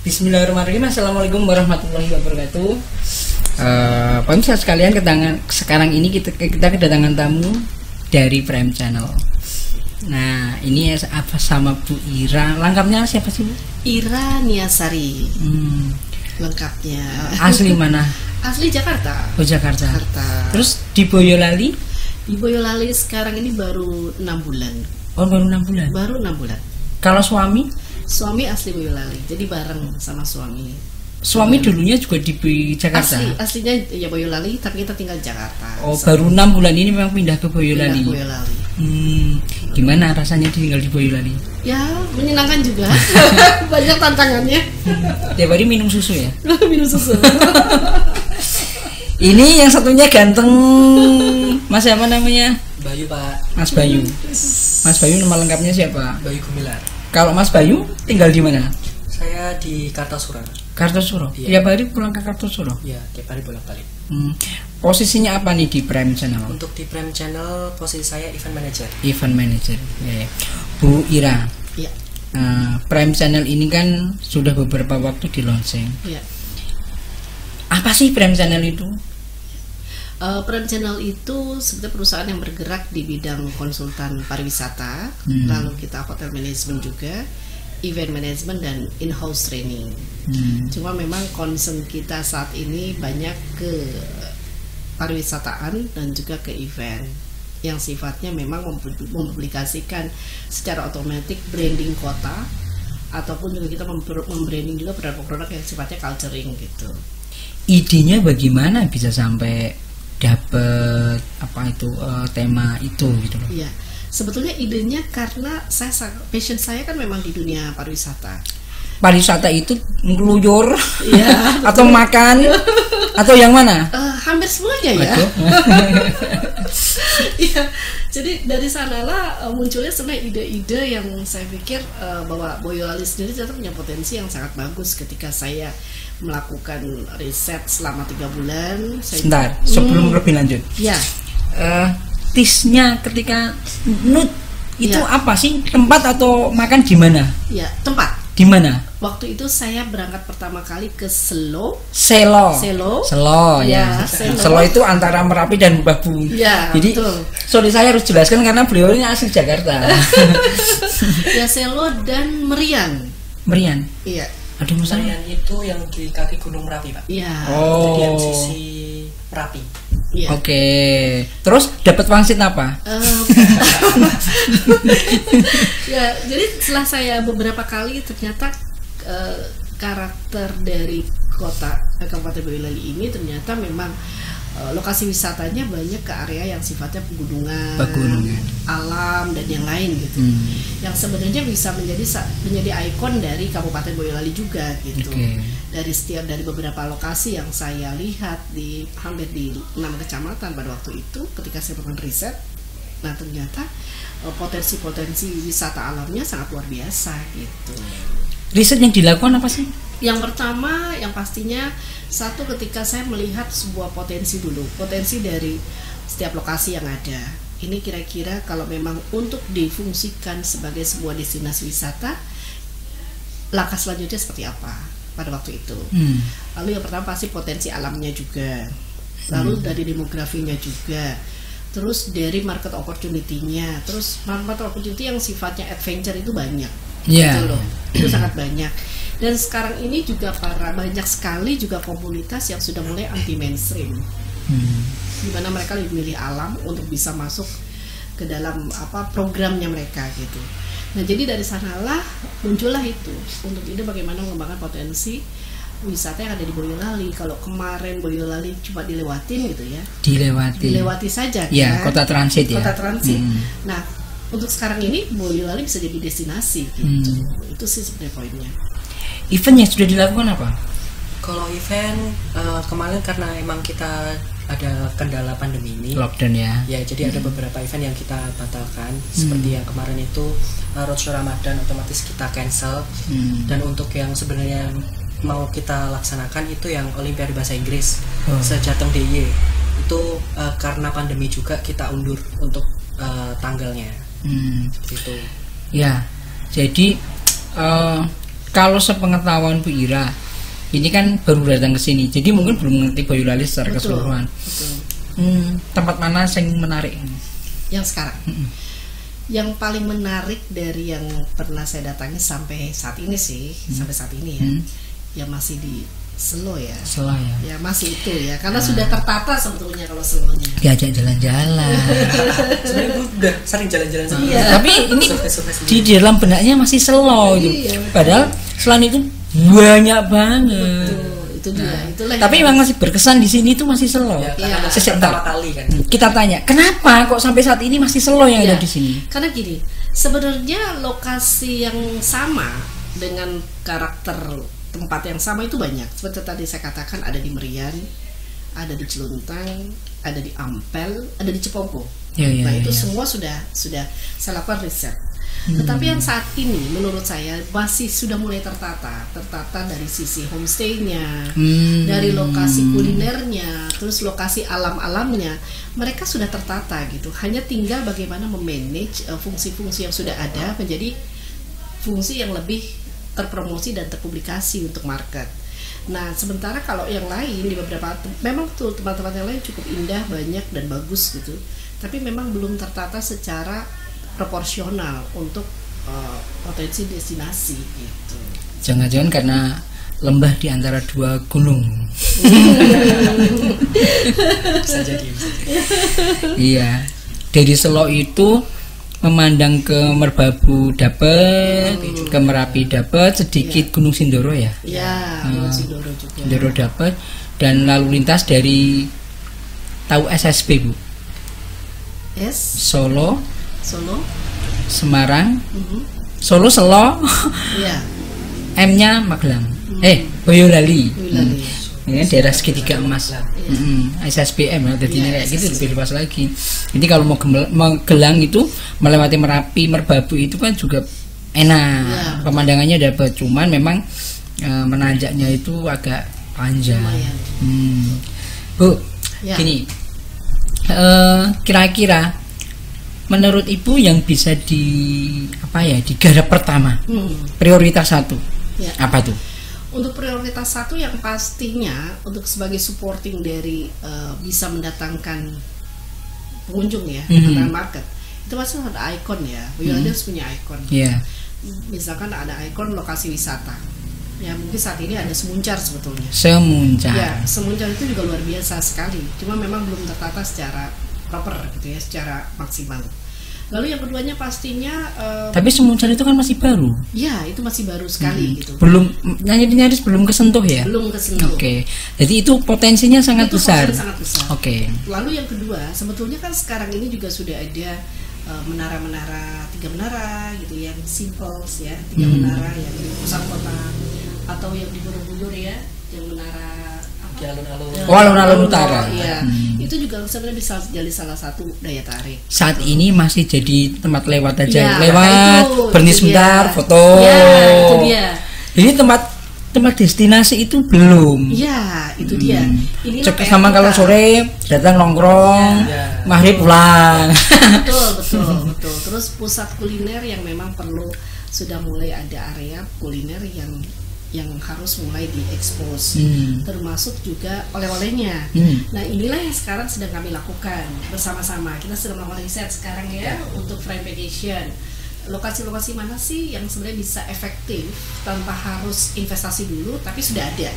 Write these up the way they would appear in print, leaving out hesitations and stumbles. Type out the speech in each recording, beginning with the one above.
Bismillahirrahmanirrahim. Assalamualaikum warahmatullahi wabarakatuh. Pemirsa sekalian, sekarang ini kita kedatangan tamu dari Prime Channel. Nah, ini apa sama Bu Ira? Lengkapnya siapa sih, Bu? Ira Niasari. Lengkapnya. Asli mana? Asli Jakarta. Oh, Jakarta. Terus di Boyolali? Di Boyolali sekarang ini baru 6 bulan. Oh, baru 6 bulan. Baru 6 bulan. Kalau suami? Suami asli Boyolali. Jadi bareng sama suami. Suami dulunya juga di Jakarta. Aslinya ya Boyolali, tapi kita tinggal di Jakarta. Oh, baru 6 bulan ini memang pindah ke Boyolali. Pindah ke Boyolali. Gimana rasanya tinggal di Boyolali? Ya, menyenangkan juga. Banyak tantangannya. Tiap hari minum susu ya? Minum susu. Ini yang satunya ganteng. Mas siapa namanya? Bayu, Pak. Mas Bayu. Mas Bayu nama lengkapnya siapa? Bayu Gumilar. Kalau Mas Bayu tinggal di mana? Saya di Kartosuro. Kartosuro. Iya. Tiap hari pulang ke Kartosuro. Iya, tiap hari bolak-balik. Posisinya apa nih di Prime Channel? Untuk di Prime Channel posisi saya event manager. Event manager. Ya. Bu Ira. Iya. Prime Channel ini kan sudah beberapa waktu di launching. Iya. Apa sih Prime Channel itu? Prime Channel itu sebetulnya perusahaan yang bergerak di bidang konsultan pariwisata, lalu kita hotel management juga, event management dan in-house training. Cuma memang concern kita saat ini banyak ke pariwisataan dan juga ke event yang sifatnya memang mempublikasikan secara otomatis branding kota, ataupun juga kita membranding juga produk-produk yang sifatnya culturing gitu. Idenya bagaimana bisa sampai dapat tema itu gitu loh? Iya, sebetulnya idenya karena passion saya kan memang di dunia pariwisata. Pariwisata itu ngeluyur, Iya, atau makan, atau yang mana? Hampir semuanya ya. Iya, jadi dari sanalah munculnya sebenarnya ide-ide yang saya pikir bahwa Boyolali sendiri ternyata punya potensi yang sangat bagus. Ketika saya melakukan riset selama 3 bulan. Sebentar, sebelum lebih lanjut. Ya. Tisnya ketika nut itu apa sih? Tempat atau makan di mana? Ya, tempat. Di mana? Waktu itu saya berangkat pertama kali ke Selo. Selo ya. Selo itu antara Merapi dan Babu. Ya, jadi betul. Sorry, saya harus jelaskan karena beliau ini asli Jakarta. Ya, Selo dan Merian. Iya. Aduh, Merian itu yang di kaki Gunung Merapi, Pak. Iya. Oh. Jadi yang sisi Merapi. Iya. Oke. Terus dapat wangsit apa? Ya, jadi setelah saya beberapa kali ternyata karakter dari kota Kabupaten Boyolali ini ternyata memang lokasi wisatanya banyak ke area yang sifatnya pegunungan, alam dan yang lain gitu. Yang sebenarnya bisa menjadi ikon dari Kabupaten Boyolali juga gitu. Dari beberapa lokasi yang saya lihat hampir di 6 kecamatan pada waktu itu ketika saya melakukan riset. Nah, ternyata potensi-potensi wisata alamnya sangat luar biasa gitu. Riset yang dilakukan apa sih? Yang pertama, yang pastinya satu, ketika saya melihat sebuah potensi dari setiap lokasi yang ada. Ini kira-kira kalau memang untuk difungsikan sebagai sebuah destinasi wisata, langkah selanjutnya seperti apa pada waktu itu. Lalu yang pertama pasti potensi alamnya juga, lalu dari demografinya juga, terus dari market opportunity-nya, terus market opportunity yang sifatnya adventure itu banyak. Gitu loh. Itu sangat banyak. Dan sekarang ini juga banyak sekali juga komunitas yang sudah mulai anti mainstream, di mana mereka lebih memilih alam untuk bisa masuk ke dalam programnya mereka gitu. Nah, jadi dari sanalah muncullah itu untuk ide bagaimana mengembangkan potensi wisata yang ada di Boyolali. Kalau kemarin Boyolali cuma dilewatin gitu ya, dilewati saja kan? Ya, kota transit ya. Kota transit. Nah, untuk sekarang ini Boyolali bisa jadi destinasi gitu. Itu sih sebenarnya poinnya. Event yang sudah dilakukan apa? Kalau event kemarin karena emang kita ada kendala pandemi ini, lockdown ya. Ya, jadi ada beberapa event yang kita batalkan. Seperti yang kemarin itu Roadshow Ramadan otomatis kita cancel. Dan untuk yang sebenarnya mau kita laksanakan itu yang Olimpiade Bahasa Inggris se-Jateng DIY. Itu karena pandemi juga kita undur untuk tanggalnya. Gitu. Ya. Jadi kalau sepengetahuan Bu Ira, ini kan baru datang ke sini, jadi mungkin belum mengerti Boyolali secara keseluruhan. Tempat mana yang menarik? Yang sekarang, yang paling menarik dari yang pernah saya datangi sampai saat ini sih, sampai saat ini ya masih di Selo ya. Selo ya. Ya masih itu ya, karena sudah tertata sebetulnya kalau Selonya. Diajak jalan-jalan. Sebenarnya gue udah sering jalan-jalan sama Iya. Tapi ini di dalam benaknya masih Selo gitu. Iya. Padahal selain itu banyak banget. Itu dia, itulah. Tapi yang- memang masih berkesan di sini itu masih Selo. Ya, Iya. karena Sesek pertama tak. kali kan. Kita tanya, kenapa kok sampai saat ini masih Selo yang Iya. ada di sini? Karena gini, sebenarnya lokasi yang sama dengan karakter tempat yang sama itu banyak. Seperti tadi saya katakan, ada di Merian, ada di Celuntang, ada di Ampel, ada di Cepongko. Ya, ya, Nah ya, itu ya. semua sudah saya lakukan riset. Tetapi yang saat ini menurut saya masih sudah mulai tertata dari sisi homestay-nya, dari lokasi kulinernya, terus lokasi alam-alamnya, mereka sudah tertata gitu. Hanya tinggal bagaimana memanage fungsi-fungsi yang sudah ada menjadi fungsi yang lebih terpromosi dan terpublikasi untuk market. Nah, sementara kalau yang lain di beberapa memang betul tempat-tempat yang lain cukup indah, banyak dan bagus gitu. Tapi memang belum tertata secara proporsional untuk potensi destinasi gitu. Jangan-jangan karena lembah di antara dua gunung. Bisa jadi. Iya. Dari Selo itu memandang ke Merbabu dapat, ke Merapi dapat, sedikit Gunung Sindoro ya. Ya, Gunung Sindoro juga. Sindoro dapat, dan lalu lintas dari tahu SSB Bu. Yes, Solo, Solo. Semarang, Mhm. Solo Selo, Iya, M-nya Magelang. Boyolali. Boyolali. Ini daerah segitiga emas. SSBM ya, jadi Iya, kayak gitu SSBM. lebih luas lagi. Jadi kalau mau Magelang itu melewati Merapi, Merbabu itu kan juga enak. Iya. Pemandangannya dapat, cuman memang menanjaknya itu agak panjang. Lumayan. Bu, Ya. gini, kira-kira menurut Ibu yang bisa digarap pertama, prioritas satu, Ya. apa tuh? Untuk prioritas satu yang pastinya untuk sebagai supporting dari bisa mendatangkan pengunjung ya, mendatangkan market. Itu pasti ada ikon ya. Boyolali harus punya ikon. Iya. Misalkan ada ikon lokasi wisata. Ya mungkin saat ini ada Semuncar sebetulnya. Semuncar. Ya, Semuncar itu juga luar biasa sekali. Cuma memang belum tertata secara proper gitu ya, secara maksimal. Lalu yang keduanya pastinya Tapi Semuncar itu kan masih baru. ya itu masih baru sekali gitu. Belum nyaris belum kesentuh ya. Belum kesentuh. Oke. Jadi itu potensinya sangat Itu besar. potensi sangat besar. Oke. Lalu yang kedua, sebetulnya kan sekarang ini juga sudah ada menara-menara, 3 menara gitu yang simple ya, 3 menara yang di pusat kota atau yang di Borobudur ya, yang menara Di alun-alun. Oh, alun-alun utara. Iya. Itu juga sebenarnya bisa jadi salah satu daya tarik. Saat ini masih jadi tempat lewat aja, Ya, lewat itu berhenti dia. sebentar, foto. Ya, itu dia. Jadi tempat destinasi itu belum. Ya, itu dia. Inilah Cek PR sama kalau kita. sore datang nongkrong, Ya. maghrib pulang. betul. Terus pusat kuliner yang memang perlu sudah mulai ada area kuliner yang harus mulai diekspos, termasuk juga oleh-olehnya. Nah inilah yang sekarang sedang kami lakukan bersama-sama. Kita sedang melakukan riset sekarang ya untuk frame vacation. Lokasi-lokasi mana sih yang sebenarnya bisa efektif tanpa harus investasi dulu, tapi sudah ada,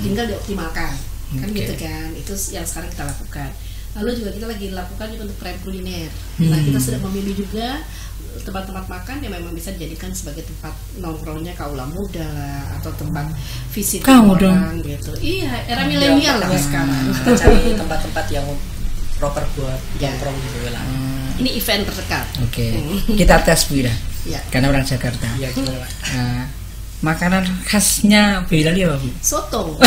tinggal dioptimalkan, kan Oke. gitu kan? Itu yang sekarang kita lakukan. Lalu juga kita lagi lakukan juga untuk frame kuliner. Nah kita sedang memilih juga tempat-tempat makan yang memang bisa dijadikan sebagai tempat nongkrongnya kaula muda lah, atau tempat visit Kamu orang gitu. Iya, era milenial lah sekarang. Kita cari tempat-tempat yang proper buat Ya. nongkrong di Boyolali. Ini event terdekat. Oke. Kita tes Bu Ira. Ya. Karena orang Jakarta. Iya, gimana Pak? Makanan khasnya Boyolali apa Bu? Soto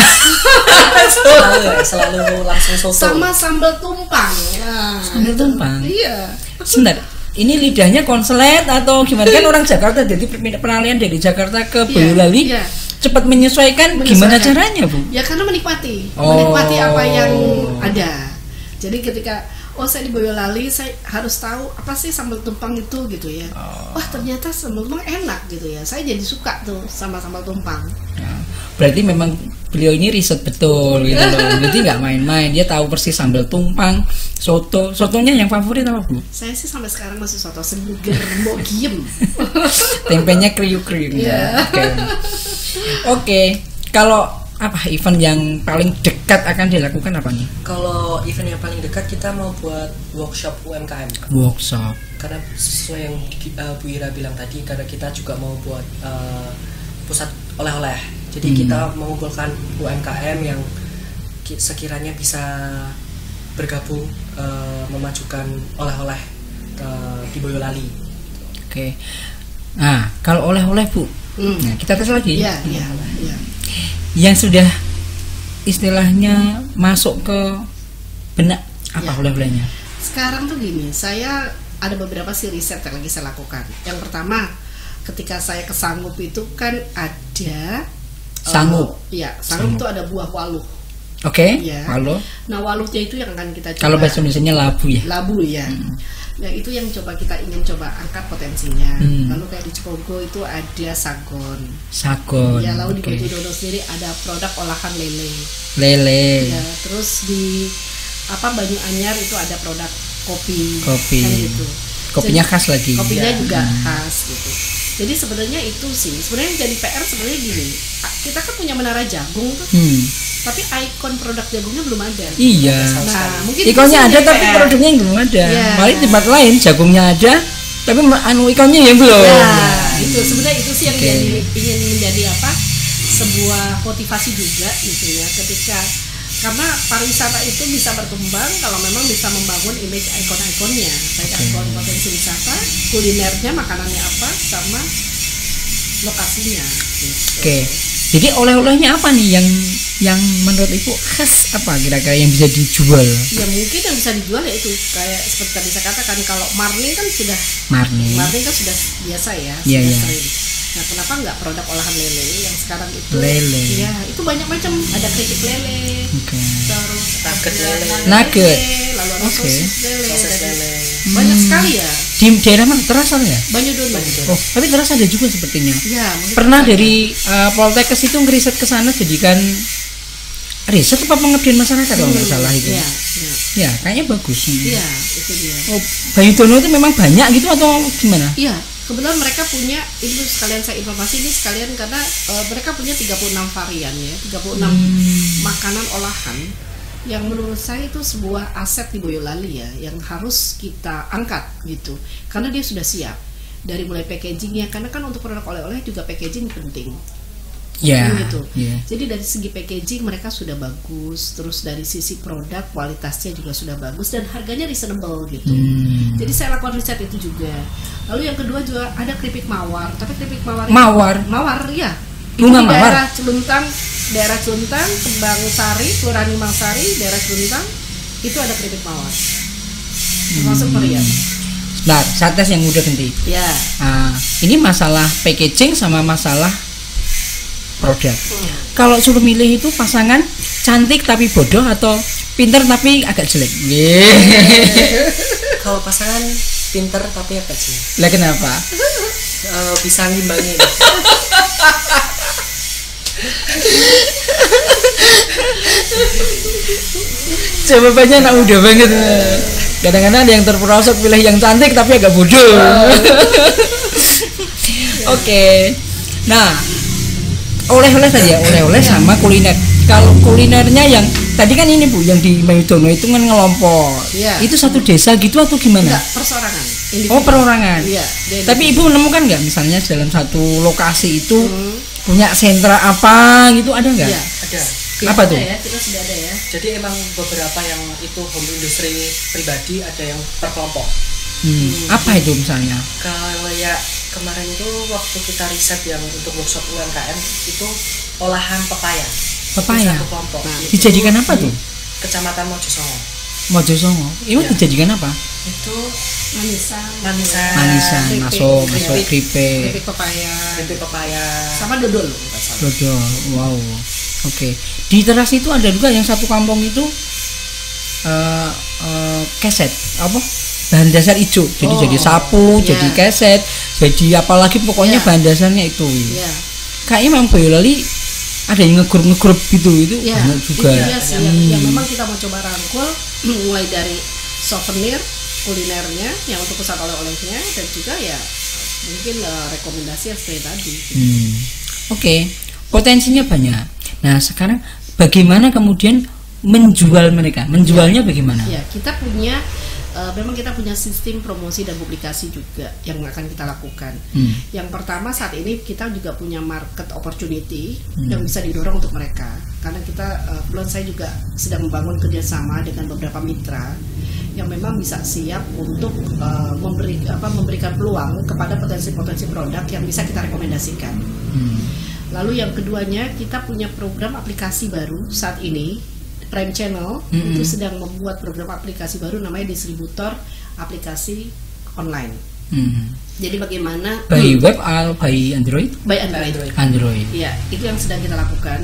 selalu langsung soto. sama sambal tumpang. Nah, Sambal itu. tumpang? Iya. Sebentar, ini lidahnya konslet atau gimana? Kan orang Jakarta, jadi peralihan dari Jakarta ke Iya, Boyolali iya. cepat menyesuaikan. Gimana caranya Bu? Ya karena menikmati, Oh. menikmati apa yang ada. Jadi ketika oh saya di Boyolali, saya harus tahu apa sih sambal tumpang itu gitu ya. Wah ternyata sambal tumpang enak gitu ya. Saya jadi suka tuh sama sambal tumpang. Ya, berarti memang beliau ini riset betul gitu loh. Berarti nggak main-main, dia tahu persis sambal tumpang, sotonya yang favorit apa Bu? Saya sih sampai sekarang masih soto seger mau giem. Tempenya kriuk-kriuk. Yeah. Oke. Kalau apa event yang paling dekat akan dilakukan apa nih? Kalau event yang paling dekat kita mau buat workshop UMKM. Workshop. Karena sesuai yang Bu Ira bilang tadi, karena kita juga mau buat pusat oleh-oleh. Jadi kita mengumpulkan UMKM yang sekiranya bisa bergabung memajukan oleh-oleh di Boyolali. Oke. Nah, kalau oleh-oleh Bu, nah, kita tes lagi. Iya. Yang sudah istilahnya masuk ke benak apa oleh-olehnya? Sekarang tuh gini, saya ada beberapa sih riset yang lagi saya lakukan. Yang pertama, ketika saya ke Sangup itu kan ada Sangup. Iya, Sangup itu ada buah waluh. Oke. Ya. Waluh. Nah, waluhnya itu yang akan kita coba. Kalau bahasa Indonesianya labu ya. Labu ya. Nah, itu yang kita ingin coba angkat potensinya. Lalu kayak di Cipogo itu ada sagon. Sagon. Ya, lalu di Bojodono sendiri ada produk olahan lele. Lele. Ya, terus di Banyuanyar itu ada produk kopi. Kan gitu. Kopinya khas lagi. Kopinya juga khas gitu. Jadi sebenarnya itu sih, sebenarnya jadi PR sebenarnya gini. Kita kan punya Menara Jagung tuh. Tapi ikon produk jagungnya belum ada. Iya. Nah, mungkin ikonnya ada tapi produknya yang belum ada. Ya. Malah di tempat lain jagungnya ada tapi ikonnya yang belum. Nah, itu sebenarnya itu sih yang ingin menjadi sebuah motivasi juga gitu ya, ketika karena pariwisata itu bisa berkembang kalau memang bisa membangun image ikon-ikonnya, baik ikon potensi wisata, kulinernya, makanannya apa, sama lokasinya. Gitu. Oke. Jadi oleh-olehnya apa nih yang menurut Ibu khas apa kira-kira yang bisa dijual? Ya mungkin yang bisa dijual ya itu kayak seperti tadi saya katakan, kalau marning kan sudah biasa ya, sudah sering. Nah, kenapa nggak produk olahan lele yang sekarang itu? Lele. Ya, itu banyak macam. Ada keripik lele, terus nugget lele, lalu ada sosis lele. Banyak sekali ya. Di daerah mana? Teras ya? Banyudono. Oh, tapi Teras ada juga sepertinya. Ya, pernah dari Poltekkes itu ngeriset ke sana jadikan riset apa pengabdian masyarakat kalau nggak salah itu. Ya, kayaknya bagus. Iya, itu dia. Oh, Banyudono itu memang banyak gitu atau gimana? Iya. Kebetulan mereka punya, itu sekalian saya informasi ini sekalian karena mereka punya 36 varian ya, 36 makanan olahan yang menurut saya itu sebuah aset di Boyolali ya, yang harus kita angkat gitu, karena dia sudah siap dari mulai packagingnya, karena kan untuk produk oleh-oleh juga packaging penting. Ya, gitu. Jadi dari segi packaging mereka sudah bagus, terus dari sisi produk kualitasnya juga sudah bagus dan harganya reasonable gitu. Jadi saya lakukan riset itu juga. Lalu yang kedua juga ada keripik mawar, tapi keripik mawar ya. Bunga mawar. Daerah Celuntang, Kembang Sari, Kelurahan Kembang Sari, daerah Celuntang itu ada keripik mawar. Termasuk meriam. Nah, saya tes yang mudah nanti. Ya. Ini masalah packaging sama masalah produk. Kalau suruh milih itu pasangan cantik tapi bodoh atau pinter tapi agak jelek? Kalau pasangan pinter tapi agak jelek. Lah kenapa? Bisa ngimbangin. Jawabannya anak muda banget. Kadang-kadang ada yang terperosok pilih yang cantik tapi agak bodoh. Oke. Nah, oleh-oleh tadi ya, oleh-oleh sama kuliner. Kalau kulinernya yang tadi kan ini Bu, yang di Banyudono itu kan ngelompok. Itu satu desa gitu atau gimana? Enggak, perorangan. Oh, perorangan. Iya. Tapi Ibu menemukan nggak misalnya dalam satu lokasi itu punya sentra apa gitu, ada nggak? Iya, ada. Apa tuh? Ya, kita sudah ada ya. Jadi emang beberapa yang itu home industry pribadi, ada yang per kelompok. Apa itu misalnya? Kalau ya kemarin itu waktu kita riset yang untuk workshop UMKM itu olahan pepaya. Pepaya. Satu kelompok. Nah, dijadikan apa tuh? Kecamatan Mojosongo. Mojosongo. Ini dijadikan apa? Itu manisan, masuk keripik pepaya. Sama dodol. Dodol. Wow. Oke. Di Teras itu ada juga yang satu kampung itu keset apa bahan dasar hijau, jadi sapu, jadi keset, jadi apalagi pokoknya bahan dasarnya itu. Kayaknya memang Boyolali ada yang ngegrup gitu itu banyak juga. Yang memang kita mau coba rangkul mulai dari souvenir, kulinernya yang untuk pusat oleh-olehnya, dan juga ya mungkin rekomendasi yang seperti tadi. Oke, potensinya banyak. Nah sekarang bagaimana kemudian menjual mereka? Menjualnya bagaimana? Ya, kita punya memang kita punya sistem promosi dan publikasi juga yang akan kita lakukan. Yang pertama, saat ini kita juga punya market opportunity yang bisa didorong untuk mereka, karena kita saya juga sedang membangun kerjasama dengan beberapa mitra yang memang bisa siap untuk memberikan peluang kepada potensi-potensi produk yang bisa kita rekomendasikan. Lalu yang keduanya, kita punya program aplikasi baru saat ini. Prime Channel itu sedang membuat program aplikasi baru namanya distributor aplikasi online. Jadi bagaimana by web atau by Android? By Android. Android. Ya, itu yang sedang kita lakukan.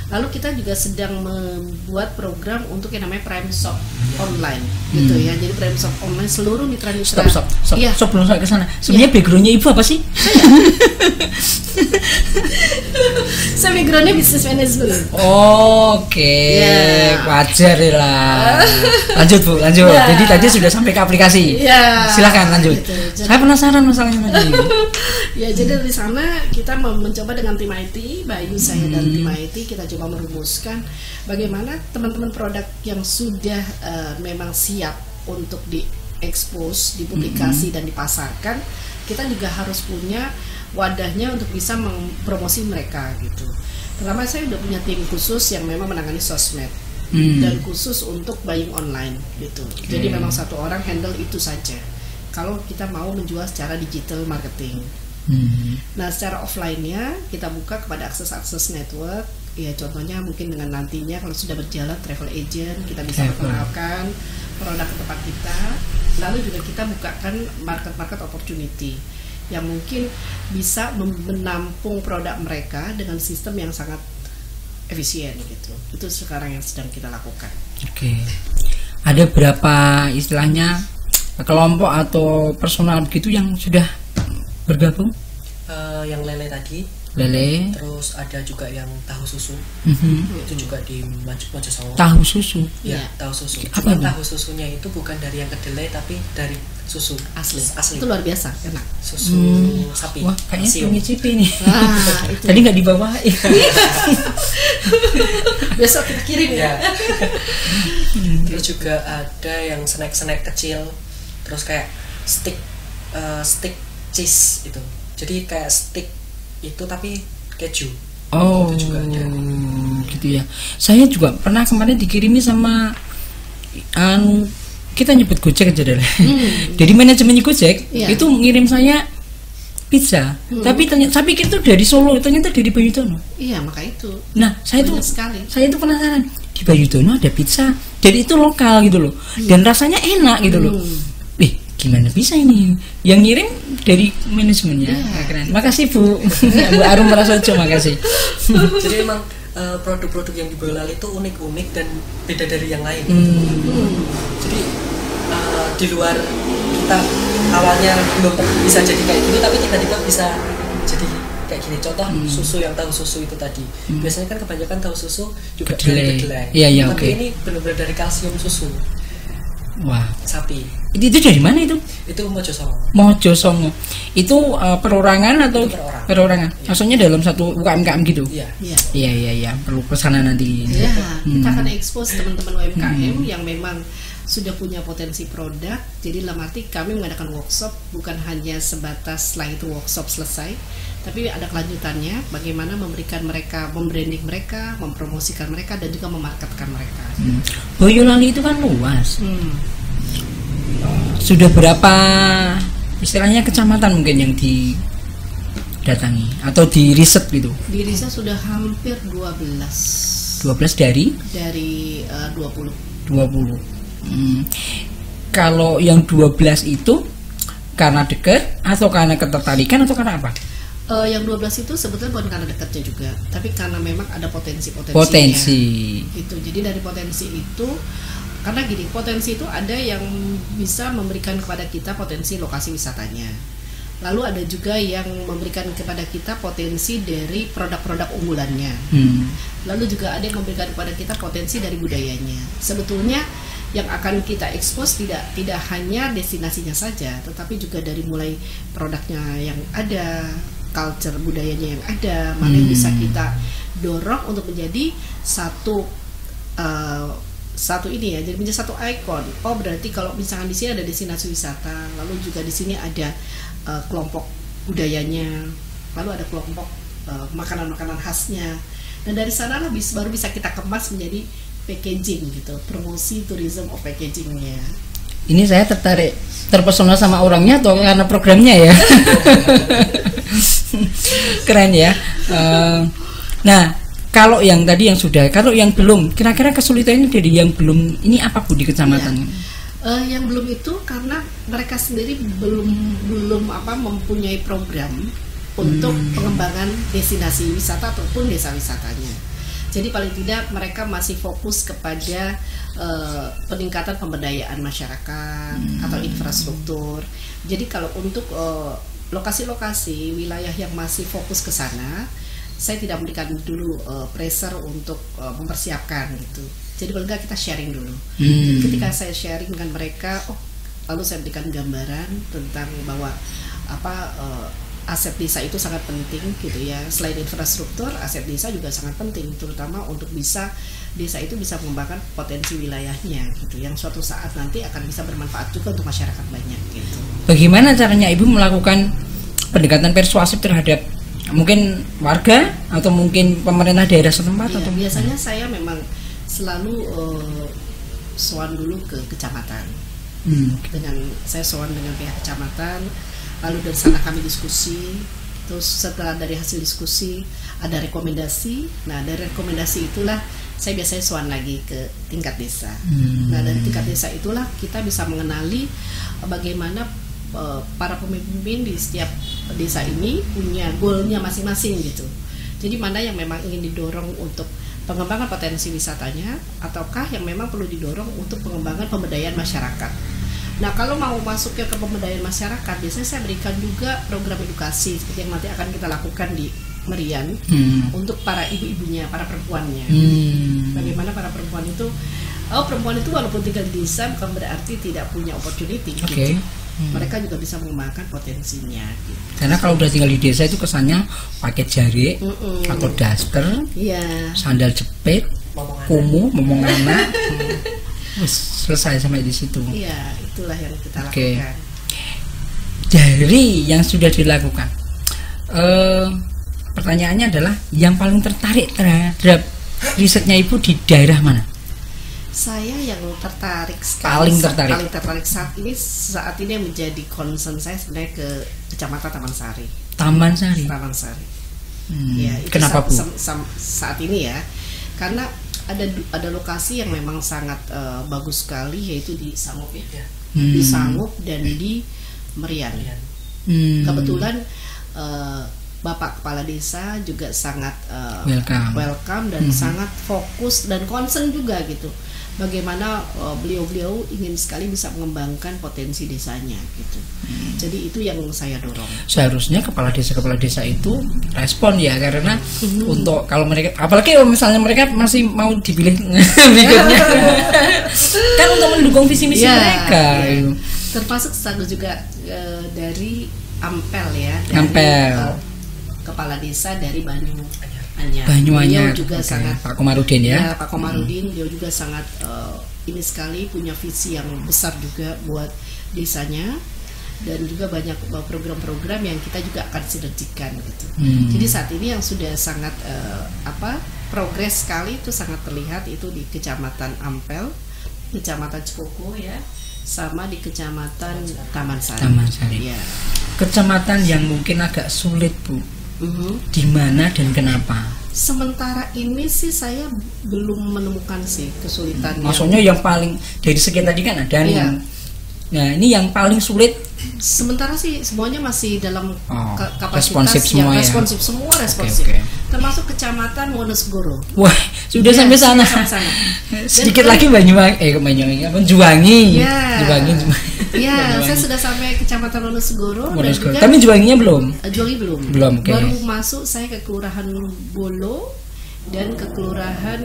Lalu kita juga sedang membuat program untuk yang namanya Prime Shop online, gitu ya. Jadi Prime Shop online seluruh mitra-mitra. Stop, belum saya ke sana. Sebenarnya backgroundnya ibu apa sih? Saya backgroundnya business management. Oke, wajar lah. Lanjut Bu, lanjut. Jadi tadi sudah sampai ke aplikasi. Silakan lanjut. Gitu. Saya penasaran masalahnya tadi. Ya, jadi dari sana kita mencoba dengan tim IT, Bayu, saya dan tim IT kita coba merumuskan bagaimana teman-teman produk yang sudah memang siap untuk diekspos, dipublikasi dan dipasarkan, kita juga harus punya wadahnya untuk bisa mempromosi mereka gitu. Pertama, saya udah punya tim khusus yang memang menangani sosmed dan khusus untuk buying online gitu. Jadi memang satu orang handle itu saja. Kalau kita mau menjual secara digital marketing. Nah, secara offline-nya kita buka kepada akses-akses network. Ya, contohnya mungkin dengan nantinya kalau sudah berjalan travel agent, kita bisa memperkenalkan produk ke tempat kita. Lalu juga kita bukakan market opportunity yang mungkin bisa menampung produk mereka dengan sistem yang sangat efisien gitu. Itu sekarang yang sedang kita lakukan. Oke. Ada berapa istilahnya kelompok atau personal begitu yang sudah bergabung? Yang lele tadi. Lele. Terus ada juga yang tahu susu. Itu juga di Mojosongo. Tahu susu. Ya, tahu susu. Apa tahu susunya itu bukan dari yang kedelai tapi dari susu asli. Itu luar biasa, enak. Susu sapi. Wah, kayaknya belum nyicipi nih. Itu. Tadi nggak dibawa. Besok kita kirim ya. Terus juga ada yang snack kecil. Terus kayak stick cheese itu. Jadi kayak stick itu tapi keju. Itu juga ada. Gitu ya. Saya juga pernah kemarin dikirimi sama kita nyebut Gojek aja deh. Jadi manajemen Gojek itu ngirim saya pizza. Tapi ternyata saya pikir itu dari Solo, ternyata dari Bayudono. Iya, maka itu. Nah, saya itu penasaran. Di Bayudono ada pizza. Jadi itu lokal gitu loh. Dan rasanya enak gitu loh. Gimana bisa ini? Yang ngirim dari manajemennya. Keren. Makasih Bu. Bu Arum Prasojo, makasih. Jadi memang produk-produk yang di Boyolali itu unik-unik dan beda dari yang lain. Jadi di luar kita awalnya belum bisa jadi kayak gini, tapi tiba-tiba bisa jadi kayak gini. Contoh susu yang tahu susu itu tadi. Biasanya kan kebanyakan tahu susu juga dari kedelai. Iya, tapi ini benar-benar dari kalsium susu. Wah, sapi. Itu dari mana itu? Itu Mojosongo. Mojosongo. Itu perorangan atau itu perorangan? Ya. Maksudnya dalam satu UMKM gitu? Iya. Perlu kesana nanti. Iya, kita akan expose teman-teman UMKM yang memang sudah punya potensi produk. Jadi dalam arti kami mengadakan workshop bukan hanya sebatas setelah itu workshop selesai, tapi ada kelanjutannya bagaimana memberikan mereka, membranding mereka, mempromosikan mereka dan juga memarketkan mereka. Boyolali itu kan luas. Sudah berapa istilahnya kecamatan mungkin yang didatangi atau di riset gitu? Di riset sudah hampir 12. 12 dari 20. Kalau yang 12 itu karena dekat atau karena ketertarikan atau karena apa? Yang 12 itu sebetulnya bukan karena dekatnya juga, tapi karena memang ada potensi. Gitu. Jadi dari potensi itu Karena gini, potensi itu ada yang bisa memberikan kepada kita potensi lokasi wisatanya. Lalu ada juga yang memberikan kepada kita potensi dari produk-produk unggulannya. Lalu juga ada yang memberikan kepada kita potensi dari budayanya. Sebetulnya yang akan kita expose tidak hanya destinasinya saja, tetapi juga dari mulai produknya yang ada, culture budayanya yang ada, mana yang bisa kita dorong untuk menjadi satu ini ya, jadi menjadi satu ikon. Oh, berarti kalau misalkan di sini ada destinasi wisata, lalu juga di sini ada kelompok budayanya, lalu ada kelompok makanan-makanan khasnya, dan dari sana lah baru bisa kita kemas menjadi packaging gitu, promosi tourism of packagingnya. Ini saya terpesona sama orangnya atau karena programnya ya? Keren ya. Nah, kalau yang tadi yang sudah, kalau yang belum, kira-kira kesulitannya dari yang belum ini apa Bu di kecamatan? Yang belum itu karena mereka sendiri belum mempunyai program untuk pengembangan destinasi wisata ataupun desa wisatanya. Jadi paling tidak mereka masih fokus kepada peningkatan pemberdayaan masyarakat atau infrastruktur. Jadi kalau untuk lokasi-lokasi wilayah yang masih fokus ke sana, saya tidak memberikan dulu pressure untuk mempersiapkan gitu. Jadi paling nggak kita sharing dulu. Ketika saya sharing dengan mereka, lalu saya berikan gambaran tentang bahwa aset desa itu sangat penting gitu ya. Selain infrastruktur, aset desa juga sangat penting, terutama untuk desa itu bisa mengembangkan potensi wilayahnya gitu, yang suatu saat nanti akan bisa bermanfaat juga untuk masyarakat banyak gitu. Bagaimana caranya Ibu melakukan pendekatan persuasif terhadap mungkin warga atau mungkin pemerintah daerah setempat? Iya, atau biasanya saya memang selalu sowan dulu ke kecamatan. Saya sowan dengan pihak kecamatan, lalu dari sana kami diskusi. Terus setelah dari hasil diskusi ada rekomendasi. Nah, dari rekomendasi itulah saya biasanya sowan lagi ke tingkat desa. Nah, dari tingkat desa itulah kita bisa mengenali bagaimana para pemimpin di setiap desa ini punya goalnya masing-masing gitu. Jadi mana yang memang ingin didorong untuk pengembangan potensi wisatanya, ataukah yang memang perlu didorong untuk pengembangan pemberdayaan masyarakat. Nah, kalau mau masuknya ke pemberdayaan masyarakat, biasanya saya berikan juga program edukasi seperti yang nanti akan kita lakukan di Merian untuk para ibu-ibunya, para perempuannya. Bagaimana para perempuan itu, perempuan itu walaupun tinggal di desa bukan berarti tidak punya opportunity. Gitu. Mereka juga bisa mengembangkan potensinya. Gitu. Karena kalau udah tinggal di desa itu kesannya pakai jarik atau daster, sandal jepit, kumuh, momong anak. Selesai sampai di situ. Iya, itulah yang kita lakukan. Dari yang sudah dilakukan, pertanyaannya adalah yang paling tertarik terhadap risetnya Ibu di daerah mana? Saya yang tertarik sekali, paling tertarik saat ini yang menjadi concern saya sebenarnya ke Kecamatan Taman Sari. Taman Sari. Ya, itu kenapa Bu? Saat ini ya, karena ada lokasi yang memang sangat bagus sekali, yaitu di Sangup ya, di Sangup dan di Merian. Kebetulan Bapak Kepala Desa juga sangat welcome dan sangat fokus dan concern juga gitu. Bagaimana beliau ingin sekali bisa mengembangkan potensi desanya gitu. Jadi itu yang saya dorong. Seharusnya kepala desa itu respon ya, karena untuk kalau mereka, apalagi misalnya mereka masih mau dipilih berikutnya, kan untuk mendukung visi misi mereka. Ya. Termasuk satu juga dari Ampel ya, dari Ampel. Kepala desa dari Banyuanyar. Beliau juga sangat Pak Komarudin ya. Pak Komarudin, dia juga sangat ini sekali punya visi yang besar juga buat desanya, dan juga banyak program-program yang kita juga akan sinergikan gitu. Jadi saat ini yang sudah sangat progres sekali itu sangat terlihat itu di Kecamatan Ampel, Kecamatan Cikoko ya, sama di Kecamatan Taman Sari. Ya. Kecamatan yang mungkin agak sulit Bu. Di mana dan kenapa? Sementara ini sih saya belum menemukan sih kesulitan. Maksudnya yang paling dari sekian tadi kan ada nih. Nah, ini yang paling sulit. Sementara sih semuanya masih dalam kapasitas responsif semua responsif. termasuk Kecamatan Wonosegoro. Wah, sudah Ya, sampai sana. sudah sampai sana. Sedikit Dan lagi Banyuwangi, Juwangi. Ya. Juwangi. Iya, Banyuwangi. saya sudah sampai Kecamatan Wonosegoro dan Wonosegoro. juga Tapi Juwanginya belum. Juwangi belum. Belum, oke. Baru masuk saya ke Kelurahan Bolo dan ke Kelurahan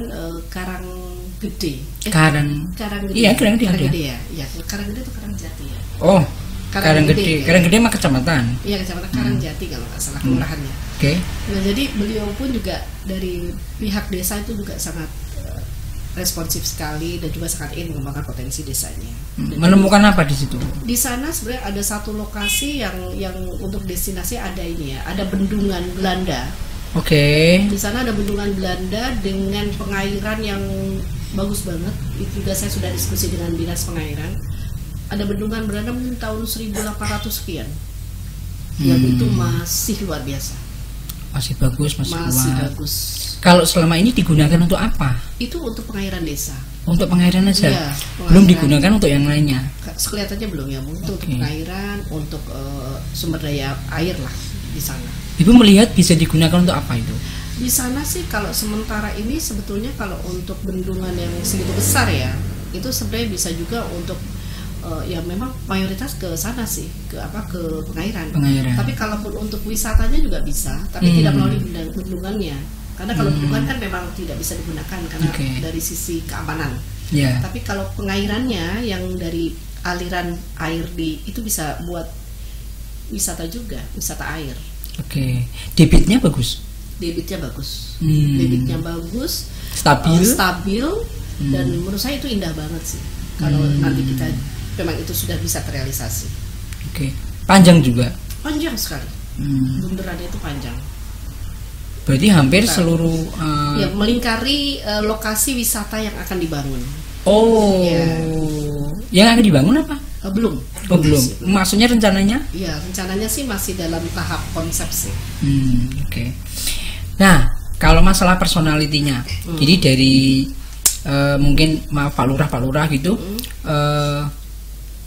Karanggede. Karanggede. Iya, Karanggede ada. Karanggede ya. Iya, Karanggede atau Karangjati ya? Oh, Karanggede. Karanggede mah kecamatan. Iya, Kecamatan Karangjati kalau nggak salah kelurahannya. Oke. Nah, jadi beliau pun juga dari pihak desa itu juga sangat responsif sekali dan juga sangat ingin mengembangkan potensi desanya. Dan Menemukan apa di situ? di sana sebenarnya ada satu lokasi yang untuk destinasi ada ini ya, ada bendungan Belanda. Oke. Di sana ada bendungan Belanda dengan pengairan yang bagus banget. Itu juga saya sudah diskusi dengan dinas pengairan. Ada bendungan Belanda mungkin tahun 1800 sekian. Yang itu masih luar biasa. Masih bagus, masih kuat. Bagus. Kalau selama ini digunakan untuk apa? Itu untuk pengairan desa. Untuk pengairan aja. Iya, Belum pengairan. digunakan untuk yang lainnya. Kelihatannya belum ya, mungkin untuk Oke. pengairan, untuk sumber daya air lah di sana. Ibu melihat bisa digunakan untuk apa itu? Di sana sih kalau sementara ini sebetulnya kalau untuk bendungan yang segitu besar ya, itu sebenarnya bisa juga untuk ya memang mayoritas ke sana sih, ke pengairan. Tapi kalaupun untuk wisatanya juga bisa, tapi tidak melalui bendungannya. Karena kalau bendungan kan memang tidak bisa digunakan karena dari sisi keamanan. Yeah. Tapi kalau pengairannya yang dari aliran air itu bisa buat wisata juga, wisata air. Oke. Debitnya bagus. Debitnya bagus. Debitnya bagus, stabil dan menurut saya itu indah banget sih. Kalau nanti kita memang itu sudah bisa terrealisasi. Oke. Panjang juga. Panjang sekali. Bunderannya itu panjang. Berarti hampir seluruh ya, melingkari lokasi wisata yang akan dibangun. Oh. Ya. Yang akan dibangun apa? Belum. Belum. Maksudnya rencananya? Iya, rencananya sih masih dalam tahap konsep sih. Oke. Nah, kalau masalah personalitinya, jadi dari mungkin maaf Pak Lurah gitu,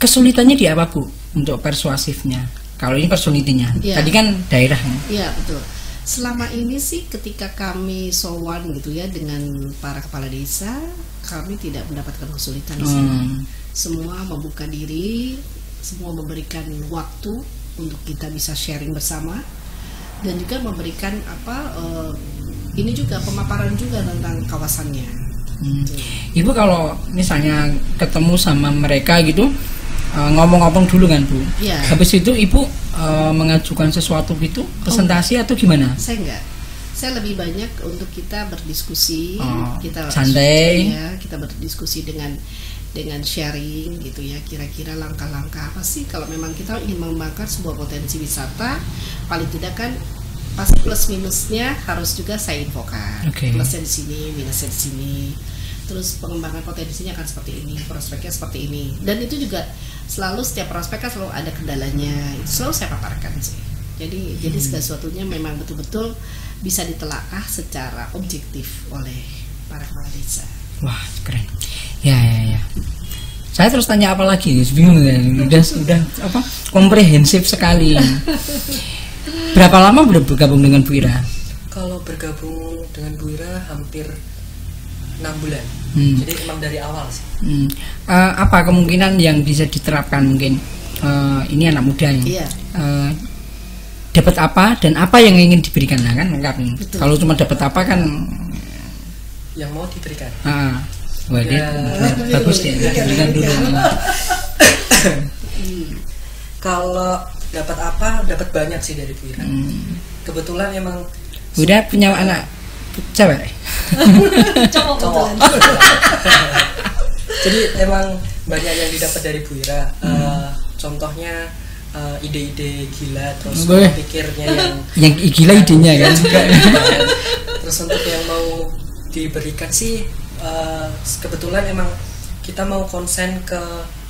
kesulitannya di apa Bu untuk persuasifnya? Kalau ini personalitinya, tadi kan daerahnya. Iya betul. Selama ini sih ketika kami sowan gitu ya dengan para kepala desa, kami tidak mendapatkan kesulitan sih. Semua membuka diri, semua memberikan waktu untuk kita bisa sharing bersama dan juga memberikan ini juga pemaparan juga tentang kawasannya. Ibu kalau misalnya ketemu sama mereka gitu, ngomong-ngomong dulu kan Bu. Ya. Habis itu Ibu mengajukan sesuatu gitu, presentasi atau gimana? Saya enggak. Saya lebih banyak untuk kita berdiskusi, kita santai. Ya, kita berdiskusi dengan sharing gitu ya, kira-kira langkah-langkah apa sih kalau memang kita ingin mengembangkan sebuah potensi wisata, paling tidak kan pasti plus minusnya harus juga saya infokan. Plusnya di sini, minusnya di sini. Terus pengembangan potensinya akan seperti ini, prospeknya seperti ini. Dan itu juga selalu setiap prospek kan selalu ada kendalanya. Itu selalu saya paparkan sih. Jadi segala sesuatunya memang betul-betul bisa ditelaah secara objektif oleh para kepala desa. Wah, keren. Ya. Saya terus tanya apa lagi? Bingung ya. Udah apa? Komprehensif sekali. Berapa lama udah bergabung dengan Bu Ira? Kalau bergabung dengan Bu Ira hampir 6 bulan. Jadi emang dari awal sih. Apa kemungkinan yang bisa diterapkan mungkin? Ini anak muda nih. Iya. Dapat apa dan apa yang ingin diberikan kan? Kalau cuma dapat apa kan? Yang mau diberikan. Bagus ya. Diberikan dulu. Kalau dapat apa? Dapat banyak sih dari Bu Ira. Kebetulan emang Bu Ira punya anak cewek. Cowok. Jadi emang banyak yang didapat dari Bu Ira. Contohnya ide-ide gila, terus pikirnya yang gila idenya kan. Terus untuk yang mau diberikan sih kebetulan emang kita mau konsen ke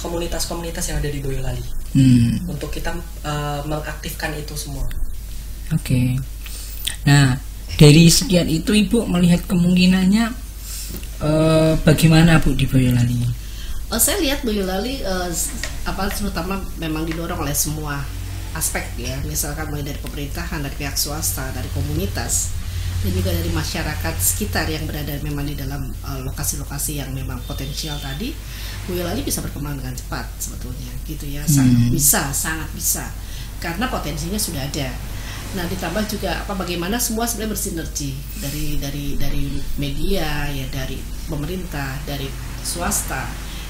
komunitas-komunitas yang ada di Boyolali. Untuk kita mengaktifkan itu semua. Oke. Nah, dari sekian itu Ibu melihat kemungkinannya bagaimana Bu di Boyolali? Saya lihat Boyolali terutama memang didorong oleh semua aspek ya, misalkan mulai dari pemerintahan, dari pihak swasta, dari komunitas. dan juga dari masyarakat sekitar yang berada memang di dalam lokasi-lokasi yang memang potensial tadi, Boyolali bisa berkembang dengan cepat sebetulnya gitu ya. Sangat bisa karena potensinya sudah ada. Nah, ditambah juga bagaimana semua sebenarnya bersinergi dari media ya, dari pemerintah, dari swasta,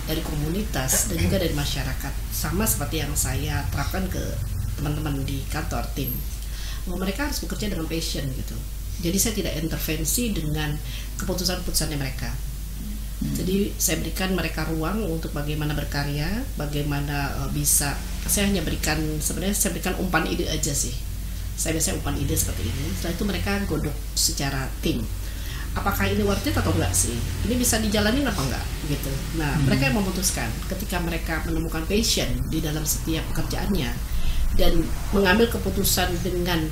dari komunitas, dan juga dari masyarakat. Sama seperti yang saya terapkan ke teman-teman di kantor tim, bahwa mereka harus bekerja dengan passion gitu. Jadi saya tidak intervensi dengan keputusan-keputusannya mereka. Jadi saya berikan mereka ruang untuk bagaimana berkarya, bagaimana bisa. Saya hanya berikan umpan ide aja sih. Saya biasanya umpan ide seperti ini. Setelah itu mereka godok secara tim. Apakah ini worth it atau enggak sih? Ini bisa dijalanin apa enggak gitu. Nah, mereka yang memutuskan ketika mereka menemukan passion di dalam setiap pekerjaannya dan mengambil keputusan dengan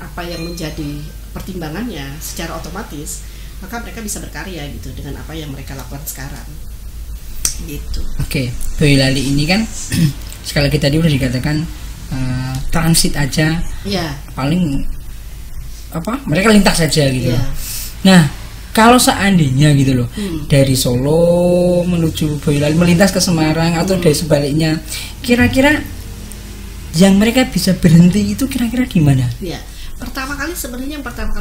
apa yang menjadi pertimbangannya secara otomatis, maka mereka bisa berkarya gitu dengan apa yang mereka lakukan sekarang gitu. Oke, Boyolali ini kan sekali lagi tadi udah dikatakan transit aja ya, paling mereka lintas saja gitu. Ya. Nah, kalau seandainya gitu loh, dari Solo menuju Boyolali melintas ke Semarang atau dari sebaliknya, kira-kira yang mereka bisa berhenti itu kira-kira di mana? Ya, pertama kali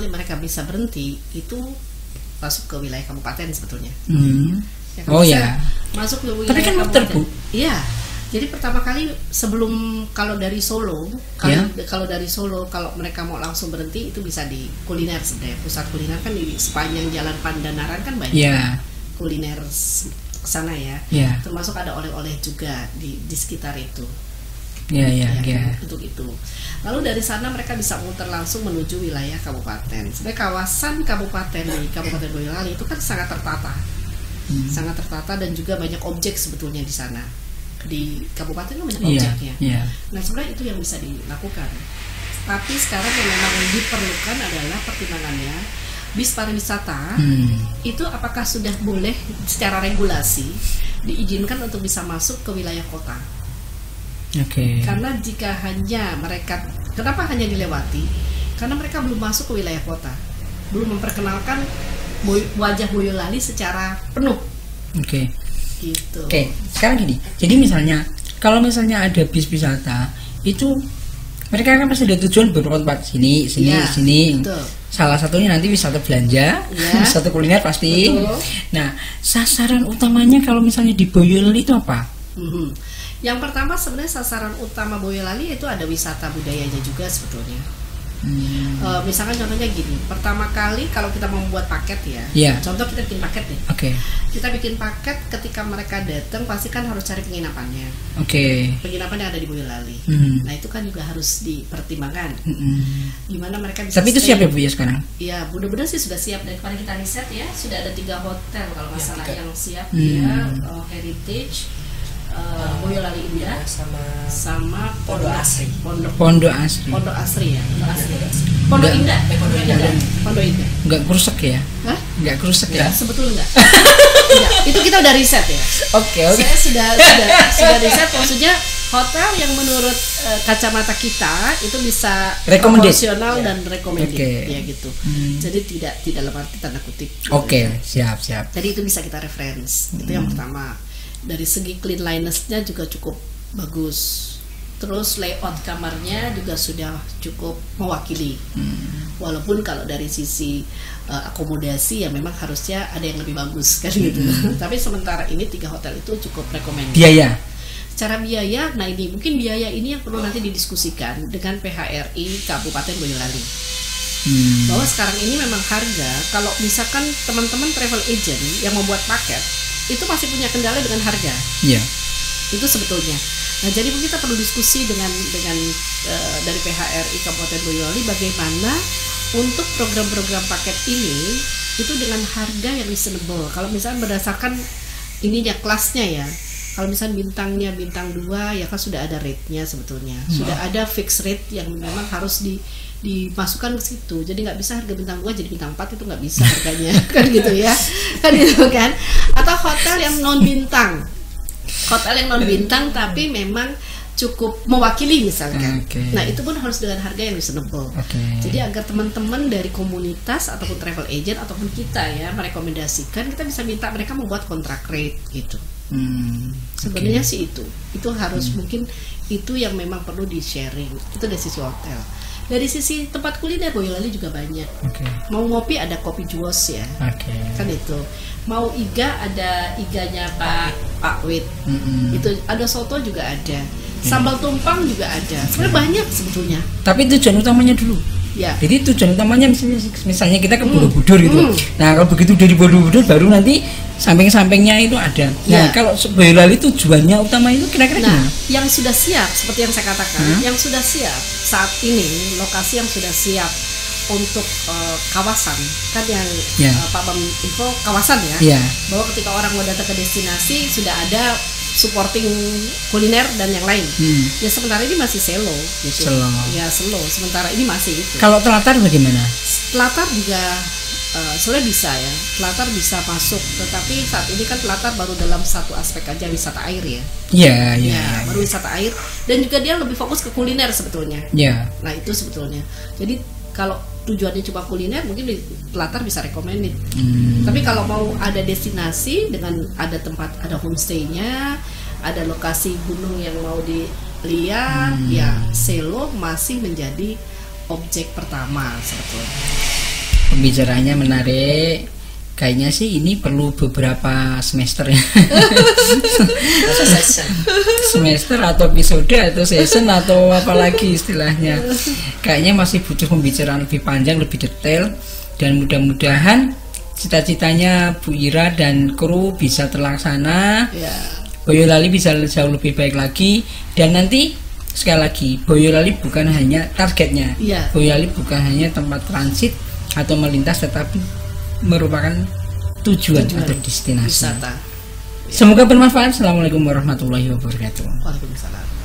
mereka bisa berhenti itu masuk ke wilayah kabupaten sebetulnya. Ya, masuk ke wilayah tapi kan kabupaten. Bu. Iya. Jadi pertama kali sebelum kalau dari Solo, kalau mereka mau langsung berhenti itu bisa di kuliner sebenarnya. Pusat kuliner kan di sepanjang Jalan Pandanaran kan banyak kuliner sana ya. Termasuk ada oleh-oleh juga di sekitar itu. Untuk itu. Lalu dari sana mereka bisa muter langsung menuju wilayah kabupaten. Sebenarnya kawasan kabupaten di Kabupaten Boyolali itu kan sangat tertata. Sangat tertata dan juga banyak objek sebetulnya di sana. Di kabupaten kan banyak objeknya. Nah, sebenarnya itu yang bisa dilakukan. Tapi sekarang yang memang diperlukan adalah pertimbangannya bis pariwisata itu apakah sudah boleh secara regulasi diizinkan untuk bisa masuk ke wilayah kota. Karena jika kenapa hanya dilewati? Karena mereka belum masuk ke wilayah kota, belum memperkenalkan wajah Boyolali secara penuh. Gitu. Sekarang gini, jadi kalau misalnya ada bis wisata itu mereka kan pasti ada tujuan beberapa tempat sini. Betul. Salah satunya nanti wisata belanja, wisata kuliner pasti. Betul. Nah, sasaran utamanya kalau misalnya di Boyolali itu apa? Yang pertama sebenarnya sasaran utama Boyolali itu ada wisata budayanya juga sebetulnya. Misalkan contohnya gini, pertama kali kalau kita membuat paket contoh kita bikin paket nih. Kita bikin paket ketika mereka datang pasti kan harus cari penginapannya. Penginapan yang ada di Boyolali. Nah itu kan juga harus dipertimbangkan. Gimana mereka bisa. Tapi itu siap ya Bu ya sekarang? Ya mudah-mudahan sih sudah siap. Daripada kita riset ya sudah ada 3 hotel kalau nggak salah yang siap Heritage, Boyolali Indah sama Pondok Asri. Pondok Asri ya. Pondok Indah. Enggak krusek ya? Enggak krusek ya? Sebetulnya enggak. Itu kita udah riset ya. Saya sudah riset, maksudnya hotel yang menurut kacamata kita itu bisa proporsional dan recommended ya gitu. Jadi tidak dalam arti tanda kutip. Siap. Jadi itu bisa kita reference. Itu yang pertama. Dari segi cleanliness-nya juga cukup bagus. Terus layout kamarnya juga sudah cukup mewakili. Walaupun kalau dari sisi akomodasi ya memang harusnya ada yang lebih bagus kan gitu. Tapi sementara ini 3 hotel itu cukup recommended. Biaya. Secara biaya, nah ini mungkin biaya ini yang perlu nanti didiskusikan dengan PHRI Kabupaten Boyolali. Bahwa sekarang ini memang harga, kalau misalkan teman-teman travel agent yang membuat paket itu masih punya kendala dengan harga. Itu sebetulnya. Nah, jadi kita perlu diskusi dengan dari PHRI Kabupaten Boyolali bagaimana untuk program-program paket ini itu dengan harga yang reasonable. Kalau misalnya berdasarkan ininya kelasnya ya. Kalau misalnya bintangnya bintang 2 ya kan sudah ada rate-nya sebetulnya. Sudah ada fixed rate yang memang harus dimasukkan ke situ. Jadi nggak bisa harga bintang 2 jadi bintang 4 itu nggak bisa harganya. Kan gitu ya. Kan gitu kan. Atau hotel yang non bintang. Hotel yang non bintang tapi memang cukup mewakili misalkan. Oke. Nah itu pun harus dengan harga yang reasonable. Oke. Jadi agar teman-teman dari komunitas ataupun travel agent ataupun kita ya merekomendasikan, kita bisa minta mereka membuat kontrak rate gitu. Sebenarnya sih itu harus mungkin itu yang memang perlu di sharing. Itu dari sisi hotel. Dari sisi tempat kuliner Boyolali juga banyak. Mau ngopi ada Kopi Juos ya. Kan itu. Mau iga ada iganya Pak Wit. Itu ada soto juga ada. Sambal tumpang juga ada. Sebenarnya banyak sebetulnya. Tapi tujuan utamanya dulu. Ya. Jadi tujuan utamanya misalnya kita ke Borobudur itu. Nah kalau begitu dari Borobudur baru nanti samping-sampingnya itu ada. Nah kalau Boyolali tujuannya utama itu kira-kira gimana? Yang sudah siap seperti yang saya katakan, yang sudah siap saat ini lokasi yang sudah siap untuk kawasan kan yang Pak Bam info kawasan ya. Bahwa ketika orang mau datang ke destinasi sudah ada supporting kuliner dan yang lain. Ya sementara ini masih selo gitu. Ya selo. Sementara ini masih itu. Kalau Telatar bagaimana? Telatar juga sebenarnya bisa ya. Telatar bisa masuk, tetapi saat ini kan Telatar baru dalam satu aspek aja wisata air ya. Iya. Baru wisata air dan juga dia lebih fokus ke kuliner sebetulnya. Nah itu sebetulnya. Jadi kalau tujuannya cuma kuliner mungkin di Telatar bisa recommended. Tapi kalau mau ada destinasi dengan ada tempat, ada homestay-nya, ada lokasi gunung yang mau dilihat, ya selo masih menjadi objek pertama sebetulnya. Pembicaranya menarik. Kayaknya sih ini perlu beberapa semester ya. Semester atau episode atau season atau apalagi istilahnya. Kayaknya masih butuh pembicaraan lebih panjang, lebih detail, dan mudah-mudahan cita-citanya Bu Ira dan kru bisa terlaksana. Boyolali bisa jauh lebih baik lagi, dan nanti sekali lagi Boyolali bukan hanya targetnya. Boyolali bukan hanya tempat transit atau melintas, tetapi merupakan tujuan atau destinasi wisata. Semoga bermanfaat. Assalamualaikum warahmatullahi wabarakatuh. Waalaikumsalam.